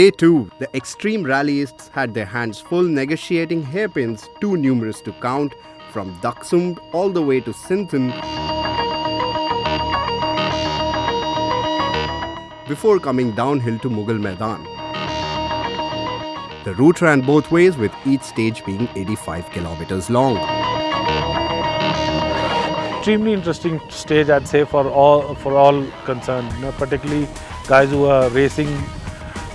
Day 2, the extreme rallyists had their hands full negotiating hairpins too numerous to count from Daksumd all the way to Sinthan before coming downhill to Mughal Maidan. The route ran both ways, with each stage being 85 kilometers long. Extremely interesting stage, I'd say, for all concerned, particularly guys who are racing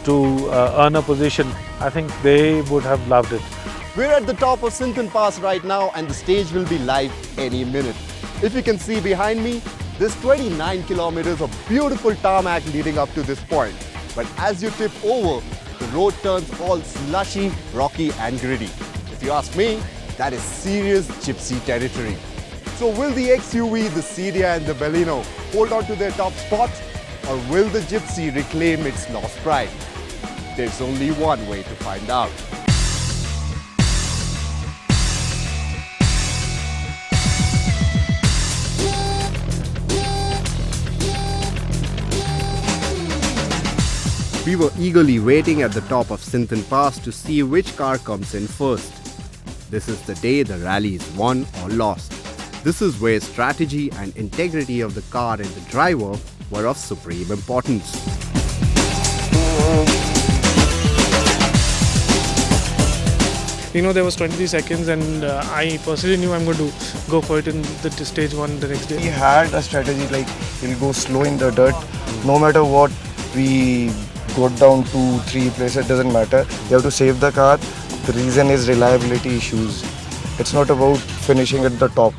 to earn a position. I think they would have loved it. We're at the top of Sinthan Pass right now, and the stage will be live any minute. If you can see behind me, there's 29 kilometers of beautiful tarmac leading up to this point. But as you tip over, the road turns all slushy, rocky and gritty. If you ask me, that is serious gypsy territory. So will the XUV, the Cedia and the Baleno hold on to their top spots, or will the gypsy reclaim its lost pride? There's only one way to find out. We were eagerly waiting at the top of Sinthan Pass to see which car comes in first. This is the day the rally is won or lost. This is where strategy and integrity of the car and the driver were of supreme importance. There was 23 seconds and I personally knew I'm going to go for it in the stage 1 the next day. We had a strategy like we'll go slow in the dirt. No matter what, we go down 2-3 places, it doesn't matter. We have to save the car. The reason is reliability issues. It's not about finishing at the top.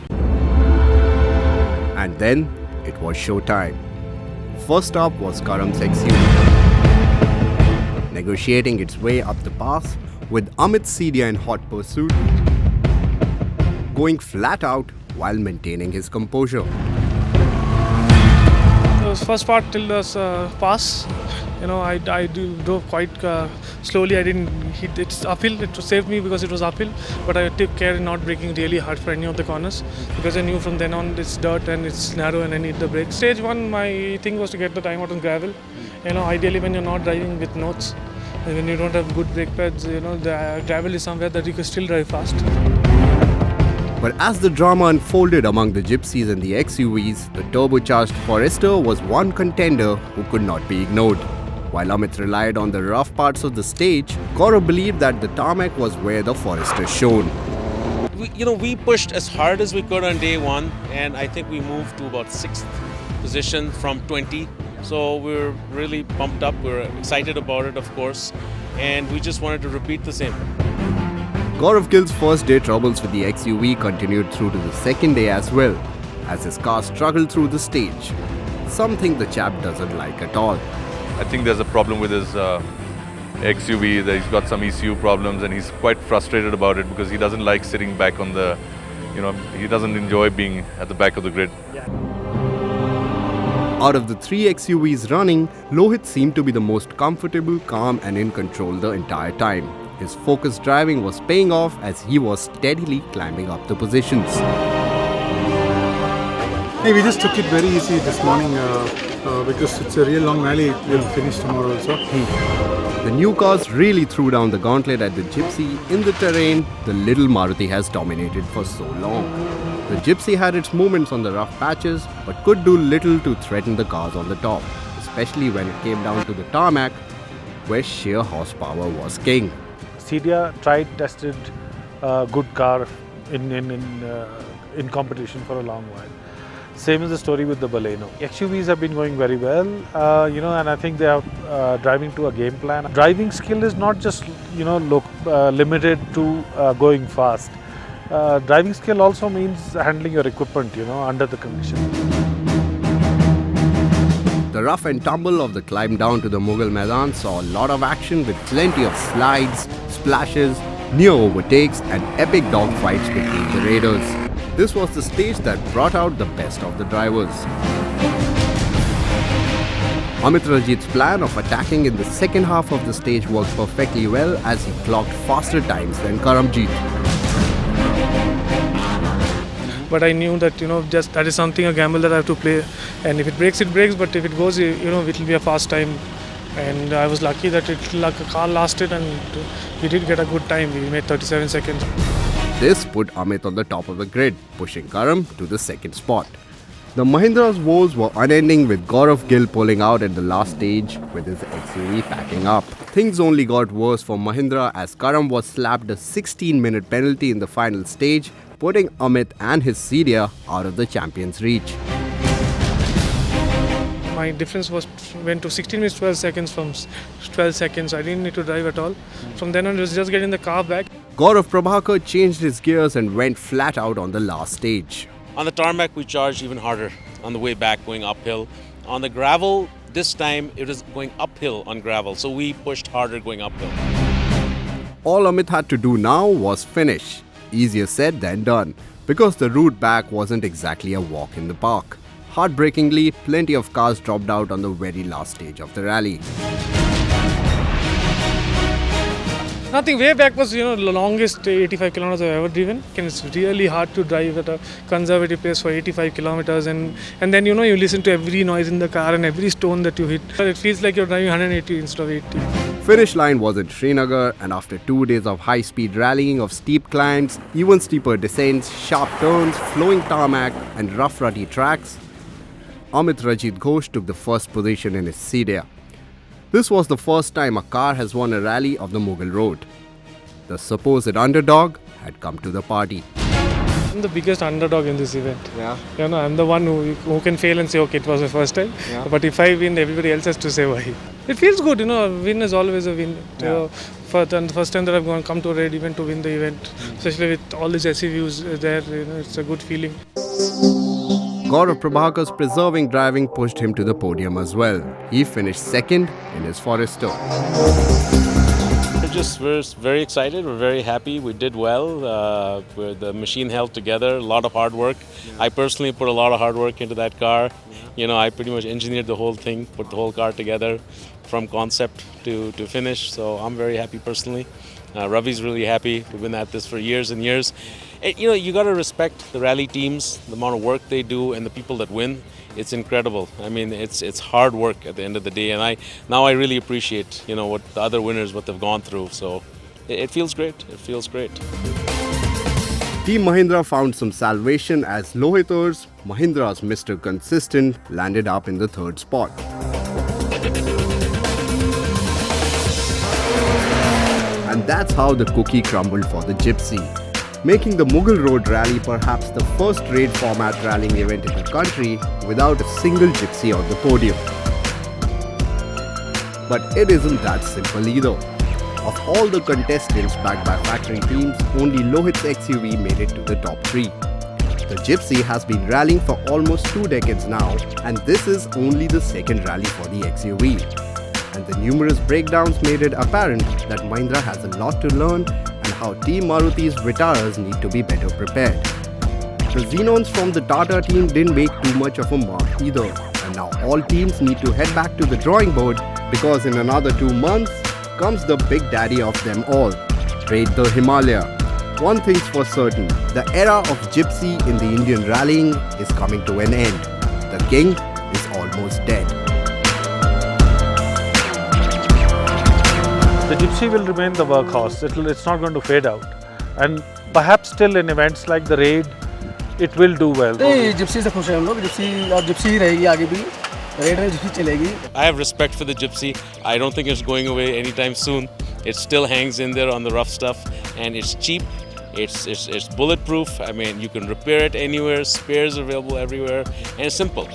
And then it was showtime. First up was Karam's XUV, negotiating its way up the pass with Amit's Cedia in hot pursuit, going flat out while maintaining his composure. The first part till the pass, I drove quite slowly. I didn't hit. It's uphill. It saved me because it was uphill. But I took care in not braking really hard for any of the corners because I knew from then on it's dirt and it's narrow and I need the brake. Stage 1, my thing was to get the time out on gravel. Ideally when you're not driving with notes, and when you don't have good brake pads, the gravel is somewhere that you can still drive fast. But as the drama unfolded among the gypsies and the XUVs, the turbocharged Forester was one contender who could not be ignored. While Amit relied on the rough parts of the stage, Gaurav believed that the tarmac was where the Forester shone. We pushed as hard as we could on day 1, and I think we moved to about 6th position from 20. So we're really pumped up. We're excited about it, of course, and we just wanted to repeat the same. Gaurav Gill's first day troubles with the XUV continued through to the second day as well, as his car struggled through the stage, something the chap doesn't like at all. I think there's a problem with his XUV, that he's got some ECU problems and he's quite frustrated about it because he doesn't like sitting back on the, he doesn't enjoy being at the back of the grid. Out of the 3 XUVs running, Lohit seemed to be the most comfortable, calm and in control the entire time. His focused driving was paying off as he was steadily climbing up the positions. Hey, we just took it very easy this morning because it's a real long rally. We'll finish tomorrow also. The new cars really threw down the gauntlet at the Gypsy in the terrain the little Maruti has dominated for so long. The Gypsy had its moments on the rough patches but could do little to threaten the cars on the top, especially when it came down to the tarmac where sheer horsepower was king. Cedia tested a good car in competition for a long while. Same is the story with the Baleno. XUVs have been going very well, and I think they are driving to a game plan. Driving skill is not just, limited to going fast. Driving skill also means handling your equipment, under the conditions. The rough and tumble of the climb down to the Mughal Maidan saw a lot of action with plenty of slides, splashes, near overtakes and epic dogfights between the raiders. This was the stage that brought out the best of the drivers. Amit Rajit's plan of attacking in the second half of the stage worked perfectly well as he clocked faster times than Karamjit. But I knew that, just that is something, a gamble that I have to play. And if it breaks, it breaks. But if it goes, it will be a fast time and I was lucky that the car lasted, and we did get a good time. We made 37 seconds. This put Amit on the top of the grid, pushing Karam to the second spot. The Mahindra's woes were unending, with Gaurav Gill pulling out at the last stage with his XUV packing up. Things only got worse for Mahindra as Karam was slapped a 16-minute penalty in the final stage, putting Amit and his Cedia out of the champion's reach. My difference went to 16 minutes 12 seconds from 12 seconds. I didn't need to drive at all. From then on, it was just getting the car back. Gaurav Prabhakar changed his gears and went flat out on the last stage. On the tarmac, we charged even harder on the way back, going uphill. On the gravel, this time it was going uphill on gravel, so we pushed harder going uphill. All Amit had to do now was finish. Easier said than done, because the route back wasn't exactly a walk in the park. Heartbreakingly, plenty of cars dropped out on the very last stage of the rally. Nothing. Way back was, the longest 85 kilometers I've ever driven. And it's really hard to drive at a conservative pace for 85 kilometers. And then, you listen to every noise in the car and every stone that you hit. It feels like you're driving 180 instead of 80. Finish line was in Srinagar, and after 2 days of high-speed rallying of steep climbs, even steeper descents, sharp turns, flowing tarmac and rough rutty tracks, Amit Rajit Ghosh took the first position in his Cedia. This was the first time a car has won a rally of the Mughal road. The supposed underdog had come to the party. I'm the biggest underdog in this event. Yeah. I'm the one who can fail and say, okay, it was my first time. Yeah. But if I win, everybody else has to say why. It feels good, a win is always a win. Yeah. For the first time that I've come to a raid event to win the event, especially with all these SUVs there, it's a good feeling. Gaurav Prabhakar's persevering driving pushed him to the podium as well. He finished second in his Forester. We're very excited. We're very happy. We did well. The machine held together. A lot of hard work. Yeah. I personally put a lot of hard work into that car. Yeah. I pretty much engineered the whole thing, put the whole car together from concept to finish. So I'm very happy personally. Ravi's really happy. We've been at this for years and years. And, you got to respect the rally teams, the amount of work they do, and the people that win. It's incredible. I mean, it's hard work at the end of the day, and I really appreciate what the other winners, what they've gone through. So it feels great. It feels great. Team Mahindra found some salvation as Lohitars, Mahindra's Mr. Consistent, landed up in the third spot. And that's how the cookie crumbled for the Gypsy, making the Mughal Road Rally perhaps the first raid format rallying event in the country without a single Gypsy on the podium. But it isn't that simple either. Of all the contestants backed by factory teams, only Lohit's XUV made it to the top 3. The Gypsy has been rallying for almost 2 decades now, and this is only the second rally for the XUV. And the numerous breakdowns made it apparent that Mahindra has a lot to learn and how Team Maruti's Vitaras need to be better prepared. The Xenons from the Tata team didn't make too much of a mark either, and now all teams need to head back to the drawing board because in another 2 months comes the big daddy of them all, Raid the Himalaya. One thing's for certain, the era of Gypsy in the Indian rallying is coming to an end. The king is almost dead. The Gypsy will remain the workhorse. It's not going to fade out. And perhaps still in events like the raid, it will do well. Gypsy से खुश हैं हम लोग. Gypsy ही रहेगी आगे भी. Raid में Gypsy चलेगी. I have respect for the Gypsy. I don't think it's going away anytime soon. It still hangs in there on the rough stuff, and it's cheap. It's bulletproof. I mean, you can repair it anywhere. Spares are available everywhere, and it's simple.